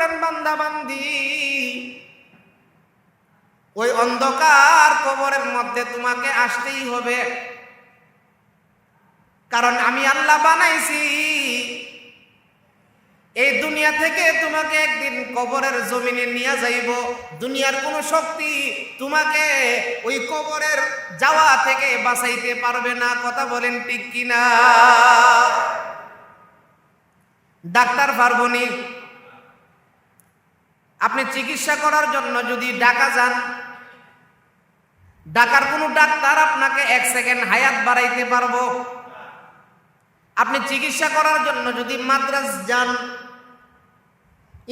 করেন বান্দা বান্দি, ওই অন্ধকার কবরের মধ্যে তোমাকে আসতেই হবে। কারণ আমি আল্লাহ বানাইছি এই দুনিয়া থেকে তোমাকে একদিন কবরের জমিনে নিয়ে যাইব। দুনিয়ার কোনো শক্তি তোমাকে ওই কবরের যাওয়া থেকে বাঁচাইতে পারবে না। কথা বলেন ঠিক কিনা? ডাক্তার পারবনি। আপনি চিকিৎসা করার জন্য যদি ঢাকা যান, ঢাকার কোনো ডাক্তার আপনাকে 1 সেকেন্ড হায়াত বাড়াইতে পারবো? আপনি চিকিৎসা করার জন্য যদি মাদ্রাজ যান,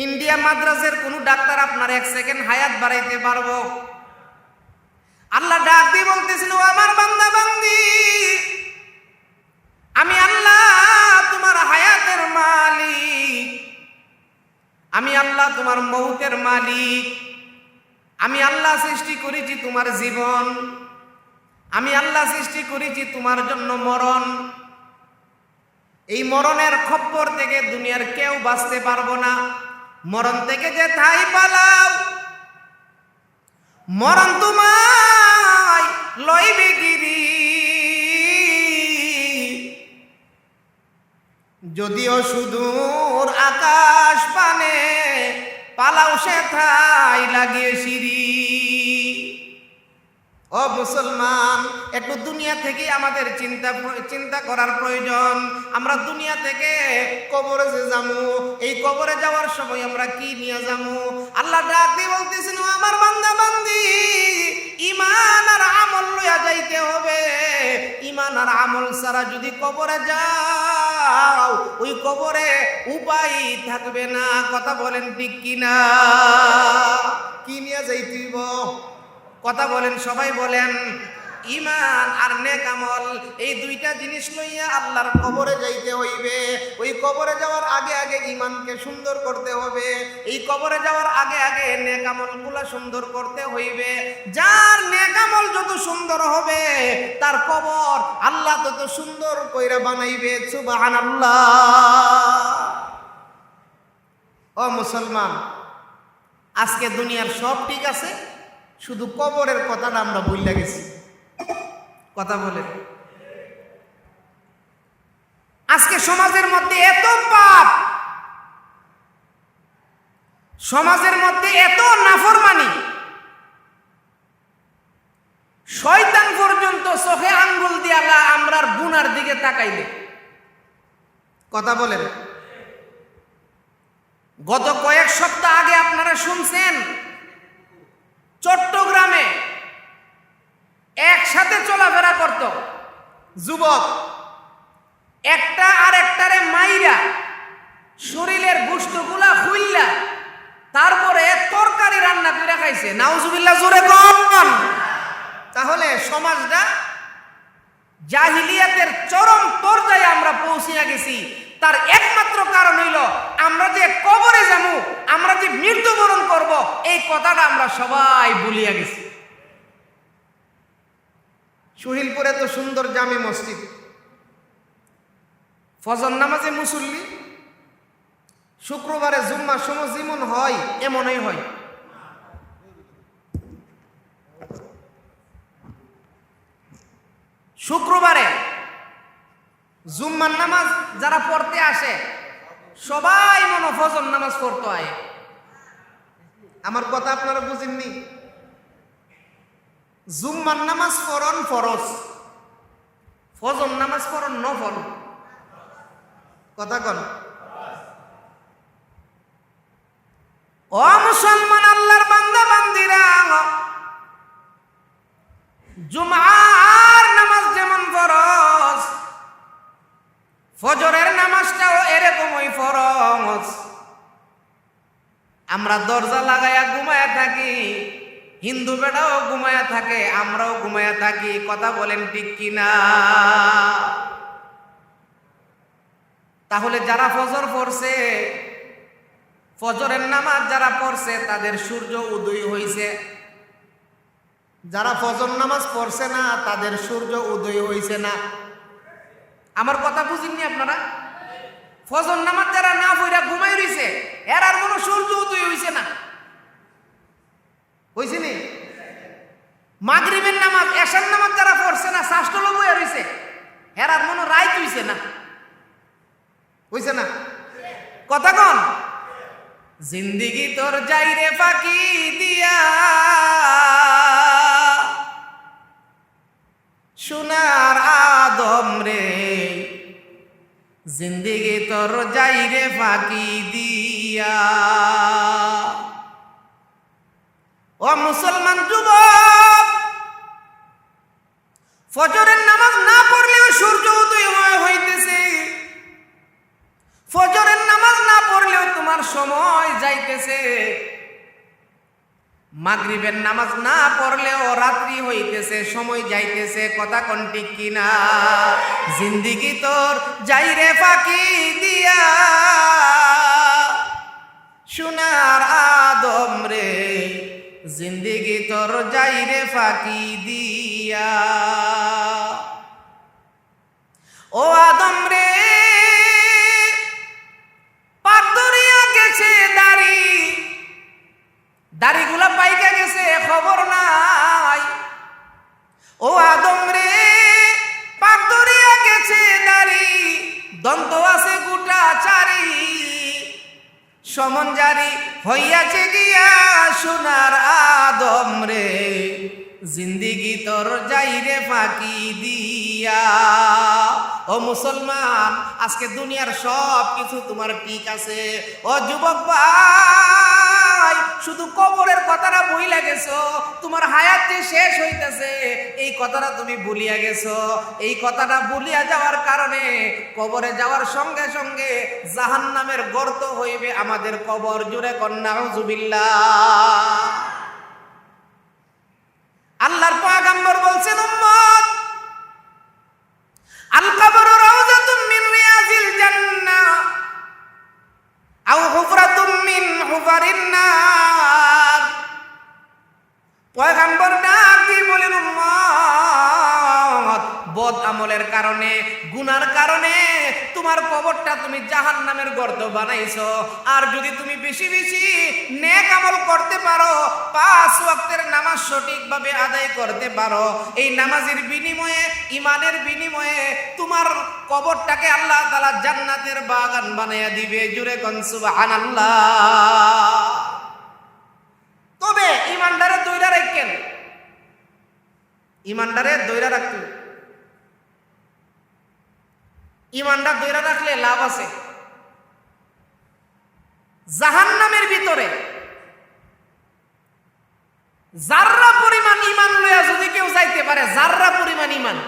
ইন্ডিয়া মাদ্রাজের কোনো ডাক্তার আপনার 1 সেকেন্ড হায়াত বাড়াইতে পারবো? আল্লাহ ডাক দিয়ে বলতেছিল, আমার বান্দা বান্দি, আমি আল্লাহ তোমার হায়াতের মালিক, আমি আল্লাহ তোমার মৌতের মালিক, আমি আল্লাহ সৃষ্টি করেছি তোমার জীবন, আমি আল্লাহ সৃষ্টি করেছি তোমার জন্য মরণ। এই মরণের খপ্পর থেকে দুনিয়ার কেউ বাঁচতে পারবো না। মরণ থেকে যে ঠাই পালাও, মরণ তোমায় লইবে গিরি। যদিও সুদূর আকাশ পানে পালাও সে ঠাই লাগিয়ে সিঁড়ি। ও মুসলমান, একটু দুনিয়া থেকে আমাদের চিন্তা করার প্রয়োজন। আমরা দুনিয়া থেকে কবরে যে যাবো, এই কবরে যাওয়ার সময় আমরা কি নিয়ে যাবো? আল্লাহ ডাক দিয়ে বলতেছেন, আমার বান্দা বান্দি, ঈমান আর আমল লইয়া যাইতে হবে। ঈমান আর আমল ছাড়া যদি কবরে যাও, ওই কবরে উপায় থাকবে না। কথা বলেন ঠিক কিনা? কি নিয়ে যাইতেইব? কথা বলেন, সবাই বলেন। ঈমান আর নেক আমল, এই দুইটা জিনিস লইয়া আল্লাহর কবরে যাইতে হইবে। ওই কবরে যাওয়ার আগে আগে ঈমানকে সুন্দর করতে হবে। এই কবরে যাওয়ার আগে আগে নেক আমলগুলো সুন্দর করতে হইবে। যার নেক আমল যত সুন্দর হবে, তার কবর আল্লাহ তত সুন্দর কইরা বানাইবে। সুবহানাল্লাহ। ও মুসলমান, আজকে দুনিয়ার সব ঠিক আছে, শুধু কবরের কথাটা আমরা ভুলে গেছি। কথা বলে, আজকে সমাজের মধ্যে এত পাপ, সমাজের মধ্যে এত নাফরমানি, শয়তান পর্যন্ত চোখে আঙ্গুল দিয়া আমরার গুনার দিকে তাকাইলে। কথা বলেন, গত কয়েক সপ্তাহ আগে আপনারা শুনছেন, চট্টগ্রামে একসাথে চলাফেরা করত যুবক, একটা আর একটারে মাইরা শরীরের গোশতগুলা খুইল্লা তারপরে তরকারি রান্না করে খাইছে। নাউজুবিল্লাহ, জোরে কোন। তাহলে সমাজটা জাহিলিয়াতের চরম পর্যায়ে আমরা পৌঁছিয়া গেছি। তার একমাত্র কারণ হইল আমরা যে কবরে যাবো, আমরা যে মৃত্যুবরণ করব, এই কথাটা আমরা সবাই ভুলিয়া গেছি। শহীদপুরে তো সুন্দর জামি মসজিদ, ফজর নামাজে মুসল্লি, শুক্রবারে জুম্মার সময় যেমন হয় এমনই হয়। শুক্রবারে জুম্মার নামাজ যারা পড়তে আসে, সবাই মনে ফজর নামাজ পড়তে হয়। আমার কথা আপনারা বুঝেননি? জুম্মার নামাজ পড়ন ফরজ, ফজর নামাজ পড়ন নফল। কথা কন। ও মুসলমান, আল্লাহর বান্দা বান্দিরা, জুমার নামাজ যেমন ফরজ, ফজরের নামাজটাও এরকমই ফরজ। আমরা দরজা লাগাইয়া ঘুমায়া থাকি, হিন্দু বেটাও ঘুমায়া থাকে, আমরাও ঘুমায়া থাকি। কথা বলেন ঠিক কিনা? তাহলে যারা ফজর পড়ছে, ফজরের নামাজ যারা পড়ছে, তাদের সূর্য উদয় হইছে। যারা ফজর নামাজ পড়ছে না, তাদের সূর্য উদয় হইছে না। আমার কথা বুঝেননি আপনারা? ফজর নামাজ যারা না পড়ে কইরা ঘুমাই রইছে, এর আর কোনো সূর্য উদয় হইছে না, হইছে নি? মাগরিবের নামাজ এশার নামাজ যারা পড়ছে না, শাস্ত্র বইয়া রইছে, এর আর কোনো রাইত হইছে না, হইছে না? কথা কন। জিন্দিগি তোর যাই রে ফাঁকি দিয়া, সোনার আদম রে, জিন্দিগি তোর যাই রে ফাঁকি দিয়া। ও মুসলমান যুবক, ফজরের নামাজ না পড়লেও সূর্য উদয় হইতেছে, ফজরের নামাজ না পড়লেও তোমার সময় যাইতেছে, মাগরিবের নামাজ না পড়লেও রাত্রি হইতেছে, সময় যাইতেছে। কথা কোন ঠিক কিনা? জিন্দিগি তোর যাই রে ফাঁকি দিয়া, সোনার আদম রে, জিন্দিগি তোর যাই রে ফাঁকি দিয়া। ও আদম রে, পাক দরিয়া গেছে দাড়ি, দাড়িগুলা পাইকা গেছে খবর নাই। ও আদম রে, পাক দরিয়া গেছে দাড়ি, দন্ত আছে গোটা চারি, সমন জারি হইয়াছে গিয়া, সোনার আদম রে, জিন্দিগি তোর যাই রে ফাঁকি দিয়া। ও মুসলমান, আজকে দুনিয়ার সব কিছু তোমার ঠিক আছে। ও যুবক ভাই, শুধু কবরের কথাটা ভুইলা গেছো, তোমার হায়াত যে শেষ হইতেছে এই কথাটা তুমি ভুলিয়া গেছো। এই কথাটা ভুলিয়া যাওয়ার কারণে কবরে যাওয়ার সঙ্গে সঙ্গে জাহান্নামের গর্ত হইবে আমাদের কবর। জুড়ে কন্যা নাউযুবিল্লাহ। আল্লাহর পয়গম্বর বলছেন, উম্মত, আল কবরু রাউযাতুম মিন রিয়াজিল জান্নাহ আও হুফরাতুম মিন হুফারিন নার। পয়গম্বর ডাক দিয়ে বলেন, উম্মত, বদ আমলের কারণে, গুনার কারণে তোমার কবরটা তুমি জাহান্নামের গর্ত বানাইছো। আর যদি তুমি বেশি বেশি নেক আমল করতে পারো, 5 ওয়াক্তের নামাজ সঠিকভাবে আদায় করতে পারো, এই নামাজের বিনিময়ে, ইমানের বিনিময়ে তোমার কবরটাকে আল্লাহ তাআলা জান্নাতের বাগান বানাইয়া দিবে। জুরে কোন সুবহানাল্লাহ। তবে ইমানদারে দইরা রাখেন, ইমানদারে দইরা রাখতে, ইমানদার দইরা রাখলে লাভ আছে। জাহান্নামের ভিতরে জাররা পরিমাণ ইমান লইয়া যদি কেউ যাইতে পারে, জাররা পরিমাণ ইমান,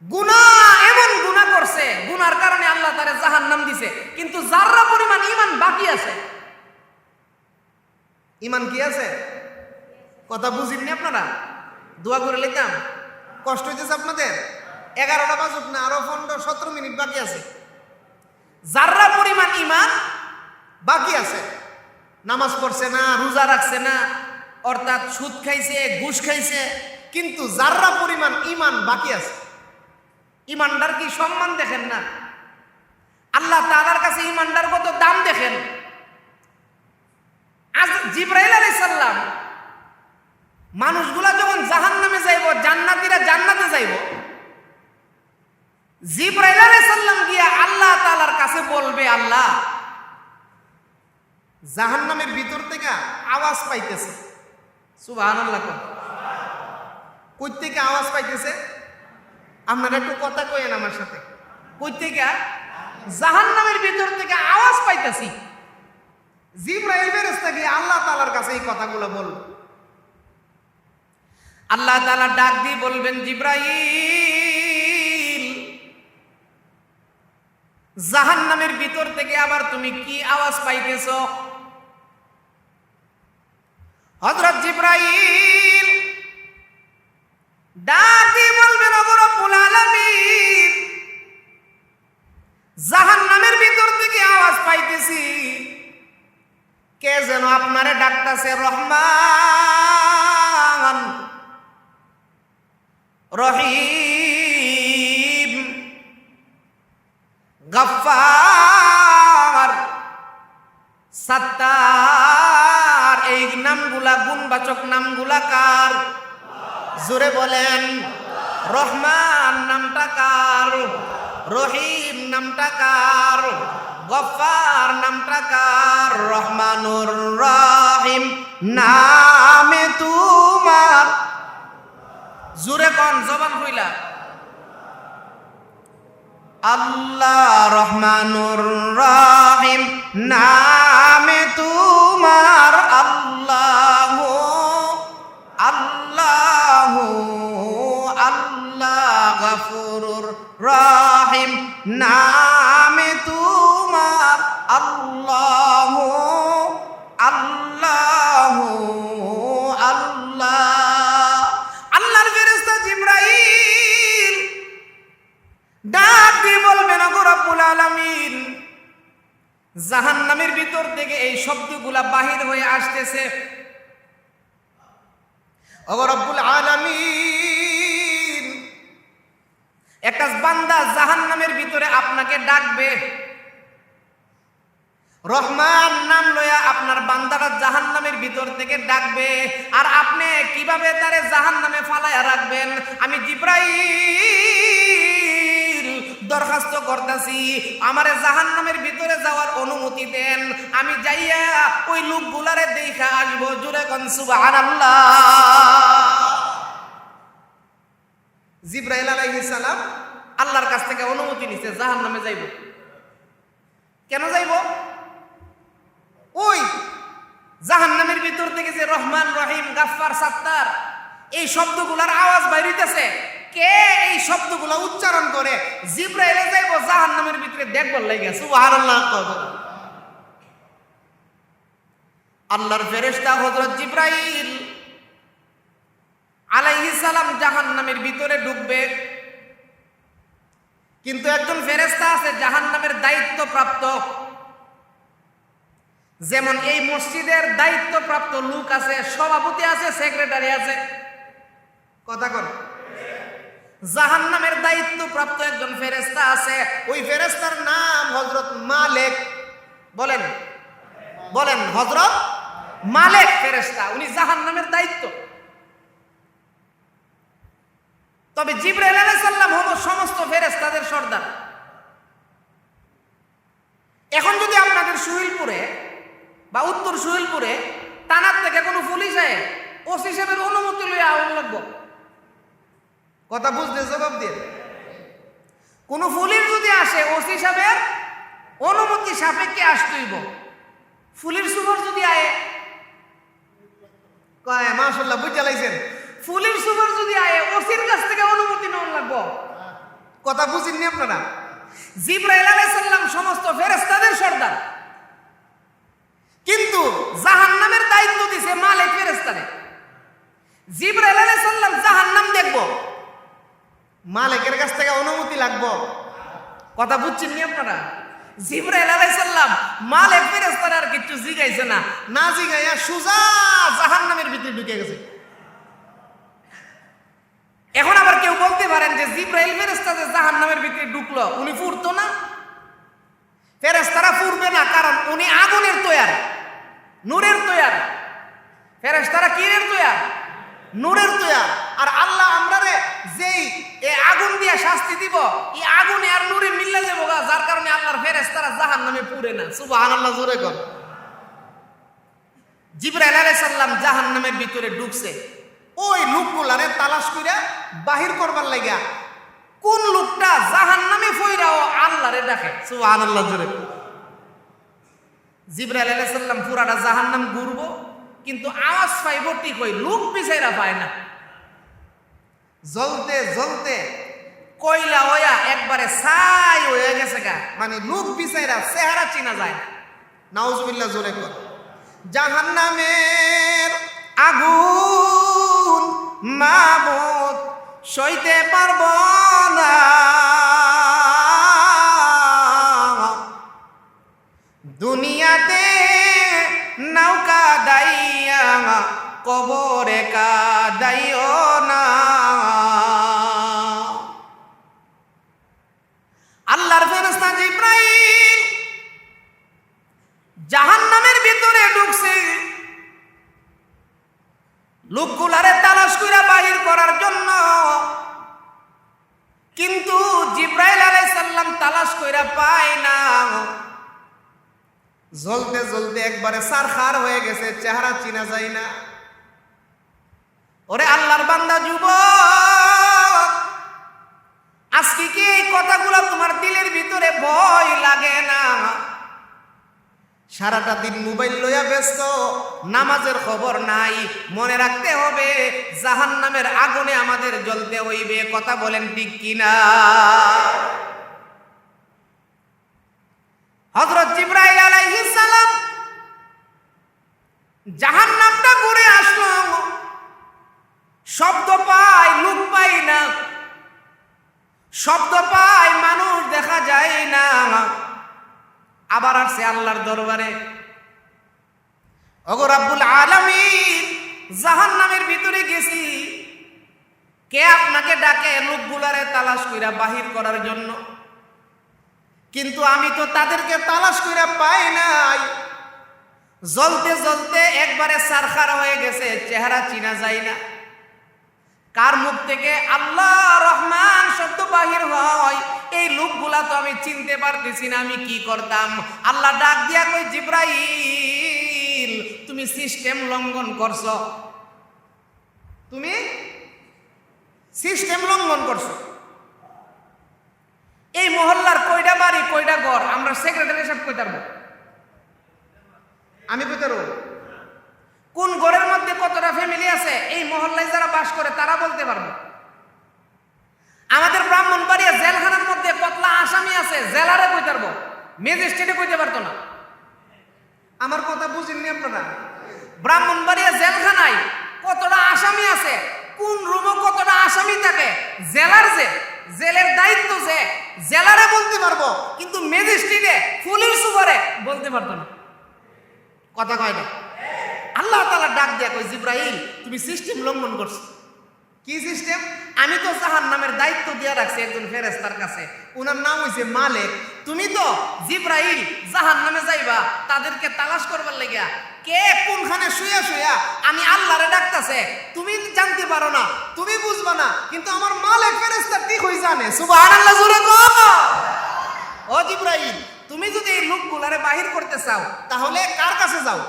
গুনাহ এমন গুনাহ করছে, গুনার কারণে আল্লাহ তারে জাহান্নাম দিছে, কিন্তু জাররা পরিমাণ ইমান বাকি আছে। ইমান কি আছে? কথা বুঝিনি আপনারা? দোয়া করে লিখতাম, কষ্ট হইতেছে আপনাদের? 11টা বাজুক না, আরো 15-17 মিনিট বাকি আছে। জাররা পরিমাণ ইমান বাকি আছে। নামাজ পড়ছে না, রোজা রাখছে না, অর্থাৎ সুদ খাইছে, ঘুষ খাইছে, কিন্তু জাররা পরিমাণ ইমান বাকি আছে। ইমানদার কি সম্মান দেখেন না? আল্লাহ তাআলার কাছে ইমানদার কত দাম দেখেন। আজ জিবরাইল আলাইহিস সালাম, মানুষগুলা যখন জাহান্নামে যাইব, জান্নাতীরা জান্নাতে যাইব, জিবরাইল আলাইহিস সালাম গিয়া আল্লাহ তাআলার কাছে বলবে, আল্লাহ, জাহান্নামের ভিতর থেকে আওয়াজ পাইতেছে। সুবহানাল্লাহ। কই থেকে আওয়াজ পাইতেছে? আপনারা একটু কথা কইেন আমার সাথে। কই থেকে? জাহান্নামের ভিতর থেকে আওয়াজ পাইতেছি। জিবরাইল ফেরেশতা গিয়ে আল্লাহ তাআলার কাছে এই কথাগুলো বলবে। আল্লাহ তাআলা ডাক দিয়ে বলবেন, জিবরাইল, জাহান্নামের ভিতর থেকে আবার তুমি কি আওয়াজ পাইতেছো? হযরত জিবরাইল ডাক দিয়ে বলবেন, ওগো রব্বুল আলামিন, জাহান্নামের ভিতর থেকে আওয়াজ পাইতেছি, কে যেন আপনারে ডাকতেছে, রহমান, রহিম, গফফার। সাত্তার, এই নামগুলা গুণবাচক নামগুলা কার? জোরে বলেন। রহমান নামটা কার? রহিম নামটা কার? গফফার নামটা কার? রহমানুর রহিম নামে তোমার, জোরে কোন জবান হইলা, আল্লাহ রহমানুর রহিম নামে তোমার, আল্লাহ আল্লাহ আল্লাহ গফুরুর রহিম নামে তোমার, আল্লাহ আল্লাহ আল্লাহ। আল্লাহর ফেরেশতা জিবরাইল ডাক দিয়ে বলবেন, ওগো রব্বুল আলামিন, জাহান্নামের ভিতর থেকে এই শব্দগুলা বাহির হয়ে আসতেছে। ওগো রব্বুল আলামিন, একটা বান্দা জাহান্নামের ভিতরে আপনাকে ডাকবে, রহমান নাম লইয়া আপনার বান্দারা জাহান্নামের ভিতর থেকে ডাকবে, আর আপনি কিভাবে তারে জাহান্নামে ফালাইয়া রাখবেন? আমি জিবরাইল দরখাস্ত করতেছি, আমারে জাহান্নামের ভিতরে যাওয়ার অনুমতি দেন, আমি যাইয়া ওই লোকগুলারে দেখা আসবো। জোরে কোন সুবহানাল্লাহ। জিবরাইল আলাইহিস সালাম আল্লাহর কাছ থেকে অনুমতি নিছে, জাহান্নামে যাইব। কেন যাইব? ওই জাহান্নামের ভিতর থেকে যে রহমান রহিম গাফফার সাত্তার এই শব্দগুলার আওয়াজ বাইরিতেছে, কে এই শব্দগুলো উচ্চারণ করে? জিবরাইলে যাইব জাহান্নামের ভিতরে দেখবার লাগে। সুবহানাল্লাহ। আল্লাহর ফেরেশতা হযরত জিবরাইল আলাইহিস সালাম জাহান্নামের ভিতরে ঢুকবে, কিন্তু একজন ফেরেশতা আছে জাহান্নামের দায়িত্বপ্রাপ্ত। যেমন এই মসজিদের দায়িত্বপ্রাপ্ত লোক আছে, সভাপতি আছে, সেক্রেটারি আছে, কথা কর। জাহান্নামের দায়িত্বপ্রাপ্ত একজন ফেরেশতা আছে, ওই ফেরেশতার নাম হযরত মালিক। বলেন বলেন, হযরত মালিক ফেরেশতা, উনি জাহান্নামের দায়িত্ব। তবে জিবরাইল আলাইহিস সালাম হলো সমস্ত ফেরেশতাদের সর্দার। এখন যদি আপনাদের সুহিলপুরে বা উত্তর সুহিলপুরে থানার থেকে কোনো পুলিশ আয়, ওসি সাহেবের অনুমতি লইয়া আউন লাগবো। কথা বুঝতে জবাব দিয়ে। কোনো পুলিশ যদি আসে, ওসি সাহেবের অনুমতি সাপেক্ষে আসতেইব। পুলিশ সুপার যদি আয়, কয় মাশাআল্লাহ বুঝা লাইছেন, পুলিশ সুপার যদি আয়, ওসির কাছ থেকে অনুমতি নেওয়া লাগবো। কথা বুঝেননি আপনারা? জিবরাইল আলাইহিস সালাম সমস্ত ফেরেশতাদের সর্দার, কিন্তু জাহান্নামের দায়িত্ব দিছে মালিক ফেরেশতারে। জিবরাইল আলাইহিস সালাম জাহান্নাম দেখব, মালিকের কাছ থেকে অনুমতি লাগবো। কথা বুঝছেন নি আপনারা? জিবরাইল আলাইহিস সালাম মালিক ফেরেশতারে আর কিছু জিগাইছে না, না জিগাইয়া সুজা জাহান্নামের ভিতরে ঢুকে গেছে। এখন আবার কেউ বলতে পারেন যে জিবরাইল ফেরেশতা যে জাহান্নামের ভিতরে ঢুকলো, উনি ফুরতো না? ফেরেশতারা ফুরবে না, কারণ উনি আগুনের তৈয়ার, নূরের তৈয়ার। ফেরেশতারা কিরের তৈয়ার? নূরের তৈয়ার। আর আল্লাহ আমরারে যেই এই আগুন দিয়া শাস্তি দিব, এই আগুনে আর নূরে মিললে যাবো, যার কারণে আল্লাহর ফেরেশতারা জাহান্নামে পুরে না। সুবহানাল্লাহ, জোরে কর। জিবরাইল আলাইহিস সালাম জাহান্নামের ভিতরে ঢুকছে, ওই লোকগুলারে তালাশ কইরা বাহির করবার লাগা কোন লোকটা জাহান্নামে ফইরাও আল্লাহরে ডাকে। সুবহানাল্লাহ, জোরে। জিবরাইল আলাইহিস সালাম পুরাটা জাহান্নাম ঘুরবো, কিন্তু আওয়াজ পাইব ঠিক, ওই লোক পিছাইরা পায় না। জ্বলতে জ্বলতে কয়লা হইয়া একবারে ছাই হয়ে গেছে গা, মানে লোক পিছাইরা চেহারা চিনা যায় না। নাউজুবিল্লাহ, জোরে কর। জাহান্নামের আগুন মাবুদ সইতে পারব না, দুনিয়াতে নৌকা দাইয়া কবরে কাদাইও না। আল্লাহর ফেরেশতা জিবরাইল জাহান্নামে ঢুকছে লোকগুলারে তালাশ কইরা বাহির করার জন্য, কিন্তু জিব্রাইল আলাইহিস সালাম তালাশ কইরা পায় না। জ্বলতে জ্বলতে একবারে সারখার হয়ে গেছে, চেহারা চিনা যায় না। ওরে আল্লাহর বান্দা যুবক, আজকে কি এই কথাগুলো তোমার দিলের ভিতরে ভয় লাগে না? সারাটা দিন মোবাইল লইয়া ব্যস্ত, নামাজের খবর নাই। মনে রাখতে হবে জাহান্নামের আগুনে আমাদের জ্বলতে হইবে। কথা বলেন ঠিক কিনা? হযরত জিবরাইল আলাইহিস সালাম জাহান্নামটা ঘুরে আসলো, শব্দ পায়, লোক পায় না। শব্দ পায়, মানুষ দেখা যায় না। আবার আসছে আল্লাহর দরবারে, ওগো রব্বুল আলামিন, জাহান্নামের ভিতরে গেছি, কে আপনাকে ডাকে লোকগুলারে তালাশ কইরা বাহির করার জন্য, কিন্তু আমি তো তাদেরকে তালাশ কইরা পাই নাই। জ্বলতে জ্বলতে একবারে সারখার হয়ে গেছে, চেহারা চিনা যায় না। কার মুখ থেকে আল্লাহ রহমান শব্দ বাহির হয়, এই লোকগুলা তো আমি চিনতে পারতেছি না, আমি কি করতাম? আল্লাহ ডাক দিয়া কই, জিব্রাইল, তুমি সিস্টেম লঙ্ঘন করছো, তুমি সিস্টেম লঙ্ঘন করছো। এই মহল্লার কয়টা বাড়ি, কয়টা ঘর, আমরা সেক্রেটারি সাহেব কইতে পারবো? আমি কইতে পারবো? কোন ঘরের মধ্যে কতটা ফ্যামিলি আছে, এই মহল্লায় যারা বাস করে তারা বলতে পারবে। আমাদের ব্রাহ্মণবাড়িয়া জেলখানার মধ্যে কতলা আসামি আছে, জেলারে কইতে পারবো, ম্যাজিস্ট্রেটে কইতে পারতো না। আমার কথা বুঝেননি আপনারা? ব্রাহ্মণবাড়িয়া জেলখানায় কতটা আসামি আছে, কোন রুমে কতটা আসামি থাকে, জেলার যে জেলের দায়িত্ব যে জেলারে বলতে পারবো, কিন্তু ম্যাজিস্ট্রেটে পুলিশ সুপারে বলতে পারতো না। কথা কয় না? আল্লাহ তাআলা ডাক দিয়া কই, জিব্রাইল, তুমি সিস্টেম লঙ্ঘন করছো। কি সিস্টেম? আমি তো জাহান্নামের দায়িত্ব দিয়া রাখছি একজন ফেরেশতার কাছে, উনার নাম হইছে মালিক। তুমি তো জিব্রাইল জাহান্নামে যাইবা তাদেরকে তালাশ করবার লাগিয়া, কে কোনখানে শুয়া শুয়া আমি আল্লাহরে ডাকতাছে, তুমি জানতে পারো না, তুমি বুঝবা না, কিন্তু আমার মালিক ফেরেশতা ঠিক হই জানে। সুবহানাল্লাহ, জোরে কও। ও জিব্রাইল, তুমি যদি এই লোকগুলারে বাহির করতে চাও, তাহলে কার কাছে যাও?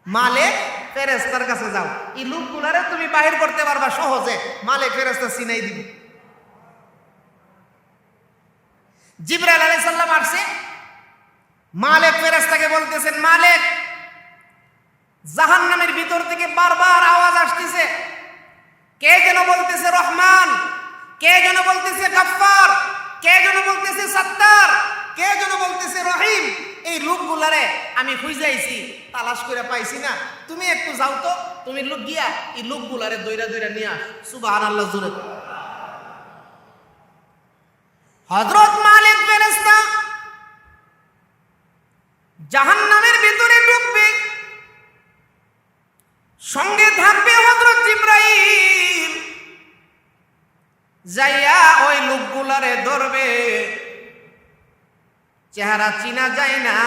মালিক ফেরেশতার কাছে যাও। এই লোকগুলারে তুমি বাহির করতে পারবা সহজে, মালিক ফেরেশতা চিনাই দিব। জিবরাইল আলাইহিস সালাম আসছে, মালিক ফেরেশতাকে বলতেছেন, মালিক, জাহান্নামের ভিতর থেকে বারবার আওয়াজ আসতেছে, কে যেন বলতেছে রহমান, কে যেন বলতেছে গফফার, কে যেন বলতেছে সত্তার, কে যেন বলতেছে রহিম। এই লোকগুলারে আমি খুঁজাইছি, তালাশ করে পাইছি না, তুমি একটু যাও তো, তুমি লোক গিয়া এই লোকগুলারে দইরা দইরা নিয়ে আস। সুবহানাল্লাহ, জোরে। হযরত মালিক ফেরেশতা জাহান্নামের ভিতরে ঢুকবে, সঙ্গে থাকবে হযরত জিবরাইল, যাইয়া ওই লোকগুলারে ধরবে। চেহারা চিনা যায় না,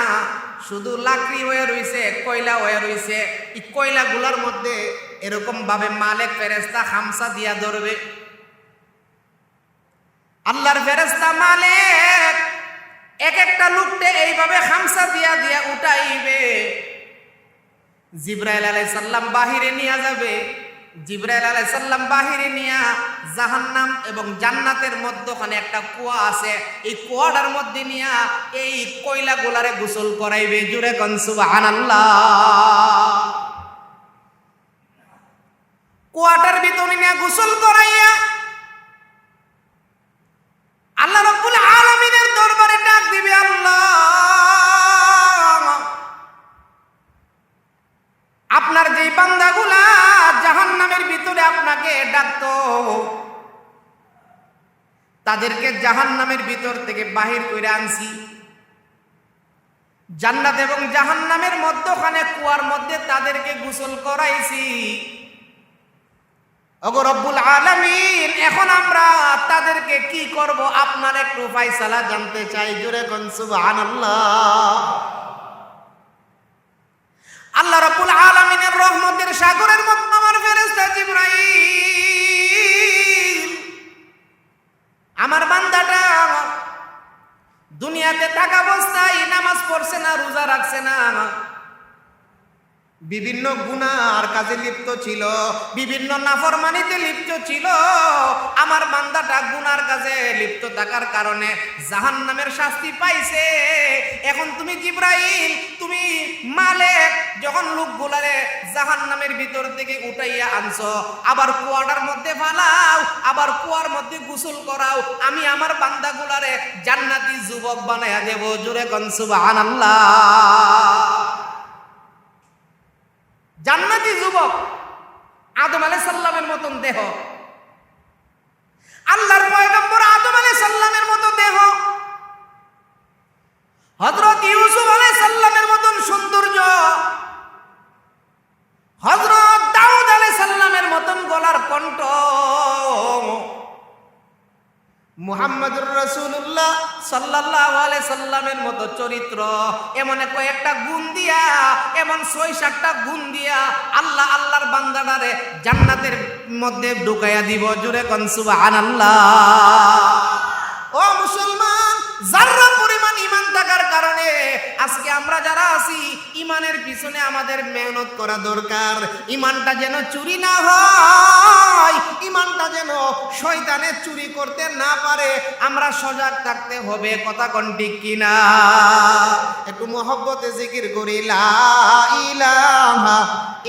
শুধু লাকড়ি হয়ে রইছে, কয়লা হয়ে রইছে। এই কয়লাগুলার মধ্যে এরকম ভাবে মালিক ফেরেশতা খামসা দিয়া ধরবে। আল্লাহর ফেরেশতা মালিক এক একটা লোককে এইভাবে খামসা দিয়া দিয়া উঠাইবে। জিবরাইল আলাইহিস সালাম বাহিরে নিয়ে যাবে। জিবরাইল আলাইহিস সালাম বাহিরে নিয়া জাহান্নাম এবং জান্নাতের মধ্যখানে একটা কুয়া আছে, এই কুয়াটার মধ্যে নিয়া এই কয়লাগুলারে গোসল করাইবে। জোরে কোন সুবহানাল্লাহ। কুয়াটার ভিতরে নিয়া গোসল করাইয়া আল্লাহ রাব্বুল আলামিনের দরবারে ডাক দিবে, আল্লাহ, আপনার যেই বান্দাগুলা জাহান্নামের ভিতরে আপনাকে ডাকতো, তাদেরকে জাহান্নামের ভিতর থেকে বাহির করে আনছি, জান্নাত এবং জাহান্নামের মধ্যখানে কুয়ার মধ্যে তাদেরকে গোসল করাইছি। ওগো রব্বুল আলামিন, এখন আমরা তাদেরকে কি করব আপনার একটু ফয়সালা জানতে চাই। জোরে কোন সুবহানাল্লাহ। আল্লাহ রাব্বুল আলামিনের রহমতের সাগরের মতো আমার ফেরেশতা জিবরাইল আমার বান্দাটা দুনিয়াতে থাকা অবস্থায় নামাজ পড়ছে না, রোজা রাখছে না, বিভিন্ন গুনার কাজে লিপ্ত ছিল, বিভিন্ন নাফরমানিতে লিপ্ত ছিল। আমার বান্দাটা গুনার কাজে লিপ্ত থাকার কারণে জাহান্নামের শাস্তি পাইছে। এখন তুমি জিবরাইল, তুমি মালিক, যখন লোকগুলারে জাহান্নামের ভিতর থেকে উঠাইয়া আনছো, আবার কুয়াটার মধ্যে ফালাও, আবার কুয়ার মধ্যে গোসল করাও, আমি আমার বান্দাগুলারে জান্নাতি যুবক বানায়া দেব। জোরে কোন সুবহানাল্লাহ। জান্নাতি যুবক, আদম আলাইহিস সালামের মতন দেহ, আল্লাহর পয়গম্বর আদম আলাইহিস সালামের মতো দেহ, হযরত ইউসুফ আলাইহিস সালামের মতন সৌন্দর্য, হযরত দাউদ আলাইহিস সালামের মতন গলার কণ্ঠ, মুহাম্মদুর রাসূলুল্লাহ সাল্লাল্লাহু আলাইহি সাল্লামের মতো চরিত্র, এমন কয়েকটা গুণ দিয়া, এমন ৬-৭টা গুণ দিয়া আল্লাহ আল্লাহর বান্দাটারে জান্নাতের মধ্যে ঢুকাইয়া দিব। জোরে কোন সুবহানাল্লাহ। ও মুসলমান, যারা পরিমাণ ঈমান থাকার কারণে আজকে আমরা যারা আছি, ঈমানের পিছনে আমাদের মেহনত করা দরকার। ঈমানটা যেন চুরি না হয়, ঈমানটা যেন শয়তানে চুরি করতে না পারে, আমরা সজাগ থাকতে হবে। কথা কোন ঠিক কিনা? একটু মহব্বতে জিকির করি, লা ইলাহা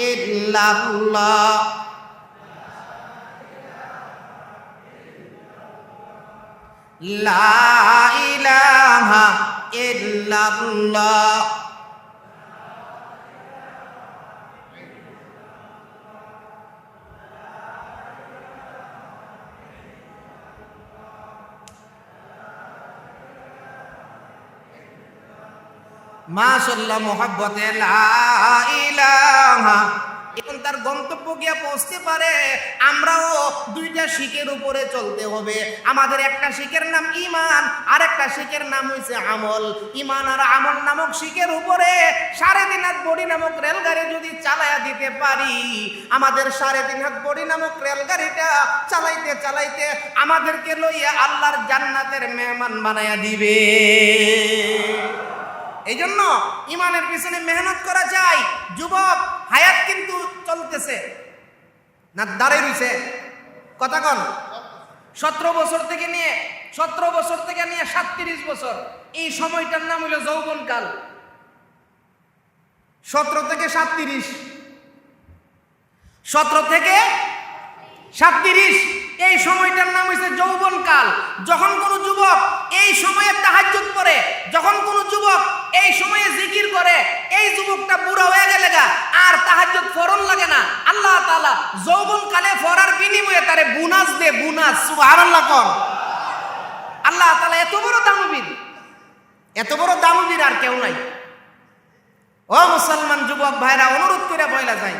ইল্লাল্লাহ, লা ইলাহা ইল্লাল্লাহ। মাশাআল্লাহ, মুহাব্বতে লা ইলাহা। এখন তার গন্তব্য গিয়া পৌঁছতে পারে। আমরাও দুইটা শিখের উপরে চলতে হবে। আমাদের একটা শিখের নাম ঈমান, আর একটা শিখের নাম হইছে আমল। ঈমান আর আমল নামক শিখের উপরে 3.5 হাত বডি নামক রেলগাড়ি যদি চালায়া দিতে পারি, আমাদের 3.5 হাত বডি নামক রেলগাড়িটা চালাইতে চালাইতে আমাদেরকে লইয়া আল্লাহর জান্নাতের মেহমান বানায়া দিবে। এই জন্য ঈমানের পিছনে মেহনত করা চাই। যুবক, হায়াত কিন্তু চলতেছে না, দাঁড়িয়ে রইছে? কথা কন। 17 বছর থেকে নিয়ে 37 বছর, এই সময়টার নাম হলো যৌবনকাল। 17 থেকে 37, 17 থেকে 37, এই সময়টার নাম হইছে যৌবনকাল। যখন কোন যুবক এই সময়ে তাহাজ্জুদ পড়ে, যখন কোন যুবক এই সময়ে জিকির করে, এই যুবকটা বুড়া হয়ে গেলে আর তাহাজ্জুদ ফরজ লাগে না। আল্লাহ তাআলা যৌবনকালে ফরার বিনিময়ে তারে বোনাস দে, বোনাস। সুবহানাল্লাহ কোন। আল্লাহ তাআলা এত বড় দানবীর, এত বড় দানবীর আর কেউ নাই। ও মুসলমান যুবক ভাইরা, অনুরোধ করে বলা যায়,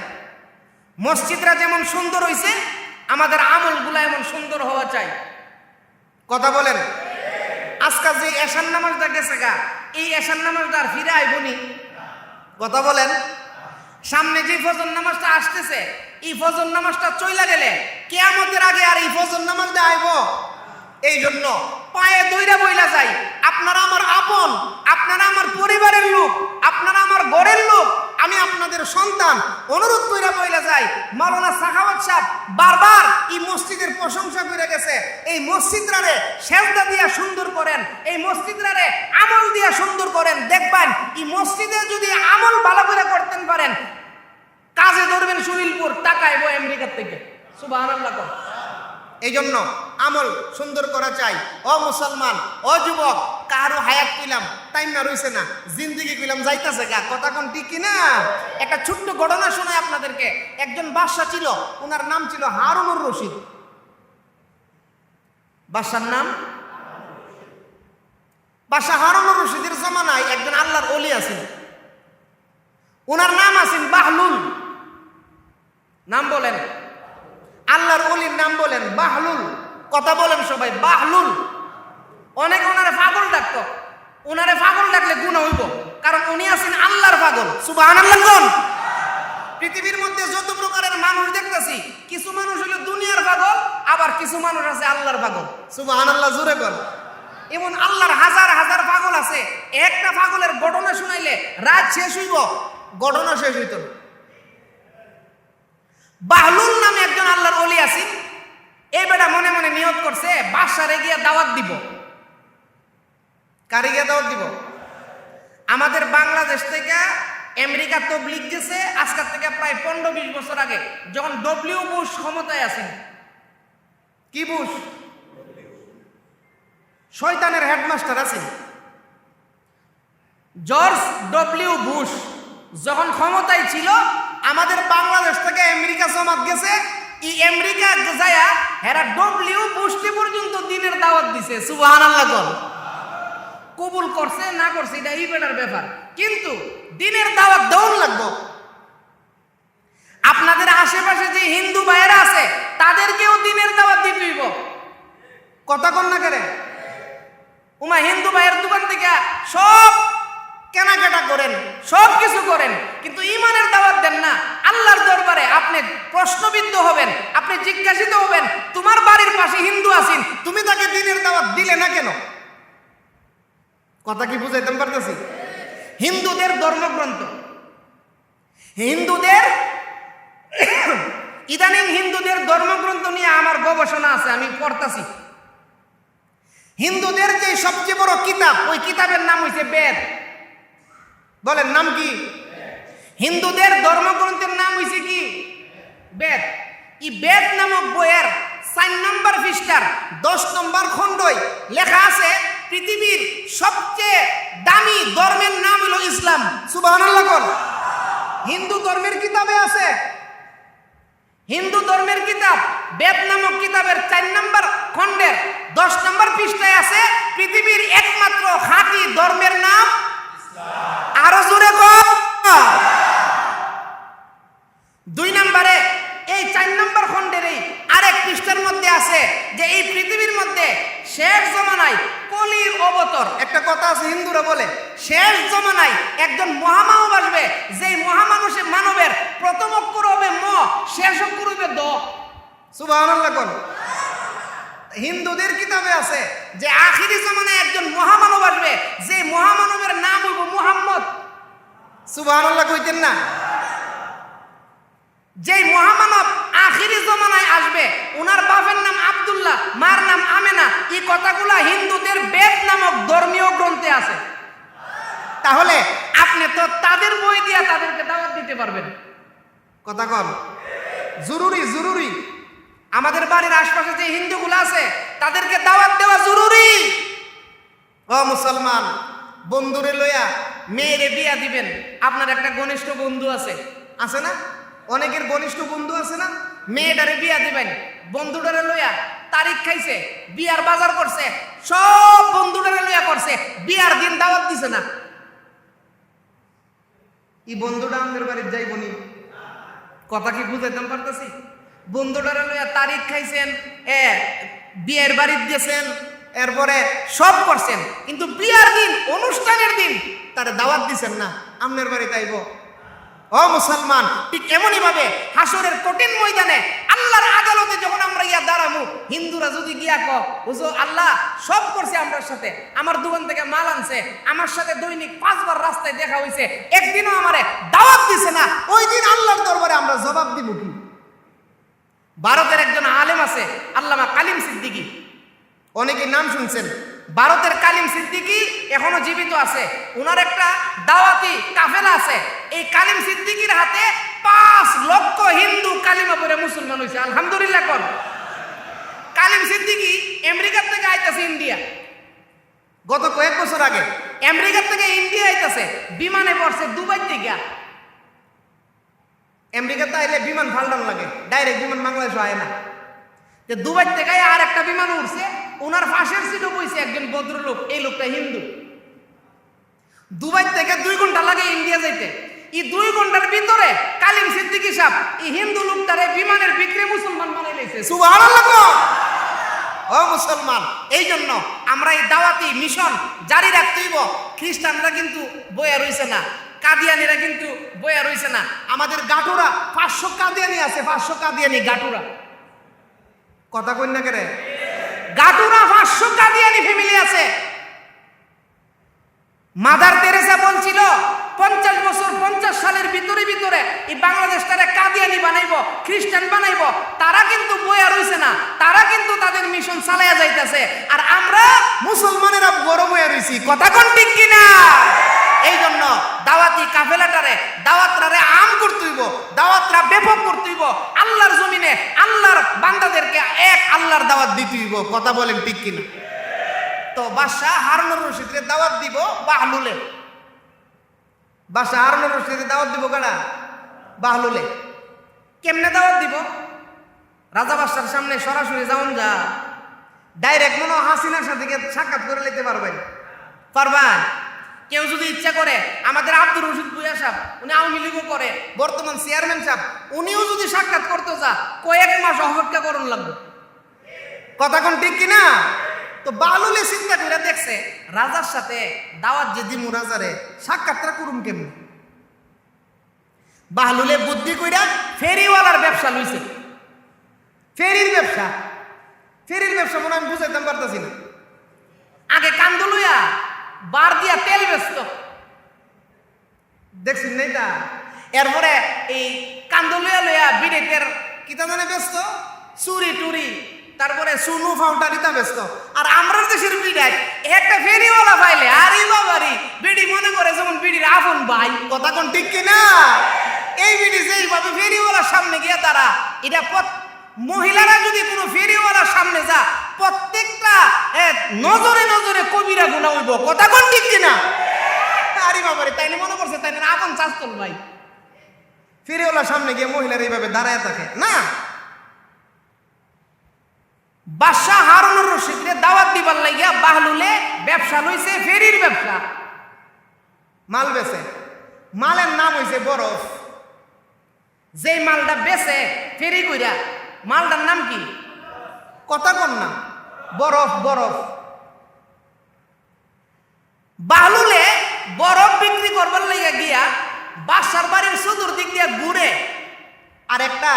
মসজিদরা যেমন সুন্দর হইছে, আমাদের আমলগুলা এমন সুন্দর হওয়া চাই। কথা বলেন। আজকাল যে এশার নামাজটা গেছে গা, এই এশার নামাজটা আর ফিরে আইবনি। কথা বলেন। সামনে যে ফজর নামাজটা আসতেছে, এই ফজর নামাজটা চইলা গেলে কিয়ামতের আগে আর এই ফজর নামাজটা আইব। এই জন্য পায়ে দইরা বইলা যাই, আপনারা আমার আপন, আপনারা আমার পরিবারের লোক, আপনারা আমার ঘরের লোক, আমি আপনাদের সন্তান। অনুরোধ কইরা বইলা যাই, মাওলানা সাখাওয়াত সাহেব বারবার এই মসজিদের প্রশংসা করে গেছে। এই মসজিদটারে সেজদা দিয়া সুন্দর করেন, এই মসজিদটারে আমল দিয়া সুন্দর করেন। দেখবেন এই মসজিদে যদি আমল ভালো করে করতেন পারেন, কাজে ধরবেন সুনীলপুর, টাকা আইব আমেরিকার থেকে। সুবহানাল্লাহ। এই জন্য আমল সুন্দর করা চাই। ও মুসলমান, ও যুবক, কারো হায়াত কইলাম টাইম না রইছে না, জিন্দেগি কইলাম যাইতাছে গা। কথা কোন ঠিক কিনা? একটা ছোট্ট ঘটনা শোনাই আপনাদেরকে। একজন বাদশা ছিল, ওনার নাম ছিল হারুনুর রশিদ। বাদশার নাম বাদশা হারুনুর রশিদের জামানায় একজন আল্লাহর ওলি আছেন, ওনার নাম আছেন বাহলুল। নাম বলেন, আল্লাহর ওলির নাম বলেন বাহলুল। কথা বলেন সবাই, বাহলুল। অনেক ওনারে পাগল ডাকতো, ওনারে পাগল ডাকলে গুনাহ হইব, কারণ উনি আছেন আল্লাহর পাগল। সুবহানাল্লাহ কোন। পৃথিবীর মধ্যে যত প্রকারের মানুষ দেখতেছি, কিছু মানুষ হলো দুনিয়ার পাগল, আবার কিছু মানুষ আছে আল্লাহর পাগল। সুবহানাল্লাহ, জোরে বল। এমন আল্লাহর হাজার হাজার পাগল আছে, একটা পাগলের ঘটনা শুনাইলে রাত শেষ হইব, ঘটনা শেষ হইত না। বাহলুল নামে একজন আল্লাহর ওলি আছেন, এই বেটা মনে মনে নিয়ত করছে বাদশারে গিয়া দাওয়াত দিব। কারে গিয়া দাওয়াত দিব? আমাদের বাংলাদেশ থেকে আমেরিকা তবলিগ গেছে আজকের থেকে প্রায় 15-20 বছর আগে, যখন ডব্লিউ বুশ ক্ষমতায় আছেন। কি বুশ? শয়তানের হেডমাস্টার আছেন। জর্জ ডব্লিউ বুশ যখন ক্ষমতায় ছিল, আমাদের বাংলাদেশ থেকে আমেরিকা জমাত গেছে। এই আমেরিকা যায়া হেরা ডব্লিউ বুশকে পর্যন্ত দিনের দাওয়াত দিছে। সুবহানাল্লাহ বল। কবুল করছে না করছে এটা এই বেটার ব্যাপার, কিন্তু দিনের দাওয়াত দেওয়ান লাগবে। আপনাদের আশেপাশে যে হিন্দু ভাইয়েরা আছে তাদেরকেও দিনের দাওয়াত দিতে হইব। কথা কন না করে উমা হিন্দু ভাইয়ের দোকান থেকে সব কেনাকাটা করেন, সব কিছু করেন, কিন্তু ইমানের দাওয়াত দেন না। আল্লাহর দরবারে আপনি প্রশ্নবিদ্ধ হবেন, আপনি জিজ্ঞাসিত হবেন, তোমার বাড়ির পাশে হিন্দু আছেন, তুমি তাকে দিনের দাওয়াত দিলে না কেন? কথা কি বুঝাইতে পারতেছি? হিন্দুদের ধর্মগ্রন্থ, হিন্দুদের ইদানিং হিন্দুদের ধর্মগ্রন্থ নিয়ে আমার গবেষণা আছে, আমি পড়তাছি। হিন্দুদের যে সবচেয়ে বড় কিতাব, ওই কিতাবের নাম হইছে বেদ। বলেন নাম কি? হিন্দুদের ধর্মগ্রন্থের নাম হইছে কি? বেদ। এই বেদ নামক বইয়ের 4 নম্বর পৃষ্ঠার 10 নম্বর খণ্ডই লেখা আছে পৃথিবীর সবচেয়ে দামি ধর্মের নাম হলো ইসলাম। সুবহানাল্লাহ বল। হিন্দু ধর্মের কিতাবে আছে, হিন্দু ধর্মের কিতাব বেদ নামক কিতাবের 4 নম্বর খণ্ডের 10 নম্বর পৃষ্ঠায় আছে পৃথিবীর একমাত্র খাঁটি ধর্মের নাম ইসলাম। আরো জোরে কর। 2 নম্বরে এই 4 নম্বর খণ্ডের এই আরেক পৃষ্ঠার মধ্যে আছে যে এই পৃথিবীর মধ্যে শেষ জমানায় কলির অবতর। একটা কথা আছে হিন্দুরা বলে, শেষ জমানায় একজন মহামানব আসবে, যেই মহামানুষে মানবের প্রথম অক্ষর হবে ম, শেষ অক্ষর হবে দ। সুবহানাল্লাহ কোন? হিন্দুদের কিতাবে আছে যে আখিরি জমানায় একজন মহামানব আসবে, যে মহামানবের নাম হইব মুহাম্মদ। সুবহানাল্লাহ কইতেন না? যেই মহামানব আখিরি জমানায় আসবে, ওনার বাপের নাম আব্দুল্লাহ, মার নাম আমেনা। এই কথাগুলা হিন্দুদের বেদ নামক ধর্মীয় গ্রন্থে আছে। তাহলে আপনি তো তাদের বই দিয়া তাদেরকে দাওয়াত দিতে পারবেন। কথা কম জরুরি, জরুরি। আমাদের বাড়ির আশপাশে যে হিন্দুগুলো আছে তাদেরকে দাওয়াত দেওয়া জরুরি। ও মুসলমান, বন্ধুরে লইয়া মেয়েরে বিয়া দিবেন। আপনার একটা ঘনিষ্ঠ বন্ধু আছে, আছে না? অনেকের ঘনিষ্ঠ বন্ধু আছে না? মেয়েটারে বিয়া দিবেন, বন্ধুটারে লইয়া তারিখ খাইছে, বিয়ার বাজার করছে, সব বন্ধুটারে লইয়া করছে, বিয়ার দিন দাওয়াত দিছে না। এই বন্ধুটা আমাদের বাড়ির যাইব নি? কথা কি বুঝাইতে পারতেছি? বন্ধুটারে লইয়া তারিখ খাইছেন, বিয়ের বাড়িতে গেছেন, এরপরে সব করছেন, কিন্তু বিয়ার দিন, অনুষ্ঠানের দিন তারে দাওয়াত দিছেন না। আপনার বাড়িতে আইব? ও মুসলমান, ঠিক এমনই ভাবে হাসরের কঠিন ময়দানে আল্লাহর আদালতে যখন আমরা গিয়া দাঁড়াবো, হিন্দুরা যদি গিয়া হুজুর আল্লাহ সব করছে আমার সাথে, আমার দোকান থেকে মাল আনছে, আমার সাথে দৈনিক 5 বার রাস্তায় দেখা হয়েছে, একদিনও আমারে দাওয়াত দিছে না, ওই দিন আল্লাহর দরবারে আমরা জবাব দিব কি? ভারতের একজন আলেম আছে আল্লামা কালিম সিদ্দিকী, অনেকে নাম শুনছেন। ভারতের কালিম সিদ্দিকী এখনো জীবিত আছে। ওনার একটা দাওয়াতি কাফেলা আছে। এই কালিম সিদ্দিকীর হাতে 5 লক্ষ হিন্দু কালিমা পড়ে মুসলমান হয়েছে। আলহামদুলিল্লাহ কোন? কালিম সিদ্দিকী আমেরিকার থেকে আইতাছে ইন্ডিয়া, গত কয়েক বছর আগে আমেরিকার থেকে ইন্ডিয়া আইতাছে, বিমানে পড়ছে দুবাই থেকে। আমেরিকাতে আইলে বিমান ফাল্টান লাগে, ডাইরেক্ট বিমান বাংলাদেশ হয় না। দুবাই থেকে আর একটা বিমান উঠছে, ওনার পাশের সিটে বইছে একজন ভদ্রলোক, এই লোকটা হিন্দু। দুবাই থেকে 2 ঘন্টা লাগে ইন্ডিয়া যাইতে। এই 2 ঘন্টার ভিতরে কালিম সিদ্দিকী সাহেব এই হিন্দু লোকটারে বিমানের ভিতরে মুসলমান বানাই লাইছে। সুবহানাল্লাহ। ও মুসলমান, এই জন্য আমরা এই দাওয়াতি মিশন জারি রাখতেইব। খ্রিস্টানরা কিন্তু বইয়া রইছে না, কাদিয়ানিরা কিন্তু বয়া রইছে না, আমাদের গাটুরা 500 কাদিয়ানি আছে, 500 কাদিয়ানি গাটুরা। কথা কই না কেরে? গাটুরা 500 কাদিয়ানি ফ্যামিলি আছে। মাদার তেরেসা বলছিল 50 বছর 50 সালের ভিতরে এই বাংলাদেশটারে কাদিয়ানি বানাইবো, খ্রিস্টান বানাইবো। তারা কিন্তু বয়া রইছে না, তারা কিন্তু তাদের মিশন চালাইয়া যাইতেছে, আর আমরা মুসলমানেরা বড় বয়া রইছি। কথা কোন ঠিক কিনা? এই জন্য দাওয়াতি কাফেলাটারে দাওয়াতরারে আম করতে হইব, দাওয়াতরা ব্যাপক করতে হইব। আল্লাহর জমিনে আল্লাহর বান্দাদেরকে এক আল্লাহর দাওয়াত দিতে হইব। কথা বলেন ঠিক কিনা? তো বাদশাহ হারুনুর রশিদের দাওয়াত দিব বাহলুলে। বাদশাহ হারুনুর রশিদের দাওয়াত দিব কারা? বাহলুলে। কেমনে দাওয়াত দিব? রাজা বাদশার সামনে সরাসরি যাওন যা, ডাইরেক্ট মনে হাসিনার সাথে সাক্ষাৎ করে নিতে পারবেন? পারবেন? কেউ যদি ইচ্ছা করে, আমাদের আব্দুর রশিদ ভূঁইয়া সাহেব, উনি আওয়ামী লীগও করে, বর্তমান চেয়ারম্যান সাহেব, উনিও যদি সাক্ষাৎ করতে যা, কয়েক মাস অপেক্ষা করুন লাগবে। কথা কোন ঠিক কিনা? তো বাহলুলে চিন্তা করে দেখছে, রাজার সাথে দাওয়াত যে দিমু, রাজারে সাক্ষাৎটা করুম কেমন? বাহলুলে বুদ্ধি কইরা ফেরিওয়ালার ব্যবসা লইছে। ফেরির ব্যবসা, ফেরির ব্যবসা মনে আমি বুঝাইতাম পারতাছি না। আগে কান্দু লইয়া বার দিয়া তেল বেচত, দেখছেন না এটা? এরপরে এই কান্দু লইয়া লইয়া বিড়েটের কিতা জানে ব্যস্ত, চুরি টুরি, তারপরে সুনু ফাউন্টারিতা ব্যস্ত। আর আমরা দেশের বিড়াই একটা ফেরিওয়ালা পাইলে আর এই বাবারি বিড়ি মনে করে যেমন বিড়ির আপন ভাই। কথা কোন ঠিক কিনা? এই বিড়ি যেইভাবে ফেরিওয়ালার সামনে গিয়া তারা, এটা মহিলারা যদি কোনো ফেরিওয়ালার সামনে যা, প্রত্যেকটা নজরে নজরে কবিরা গুণা হইব। কথা কোন ঠিক কিনা? আরে বাবারে, তাইলে মনে করছে তাই না আপন চাস্তল ভাই। ফেরিওয়ালার সামনে গিয়ে মহিলারা এইভাবে দাঁড়ায় থাকে না। বাদশাহ হারুনুর রশিদকে দাওয়াত দিবার লাগিয়া বাহলুলে ব্যবসা লইছে, ফেরির ব্যবসা। মাল বেচে, মালের নাম হইছে বরফ। যেই মালটা বেচে ফেরি কইরা, মালটার নাম কি? কথা কোন না? বরফ। বরফ। বাহলুলে বরফ বিক্রি করবার লাগিয়া গিয়া বাদশার বাড়ির চতুর্দিক দিয়া ঘুরে, আর একটা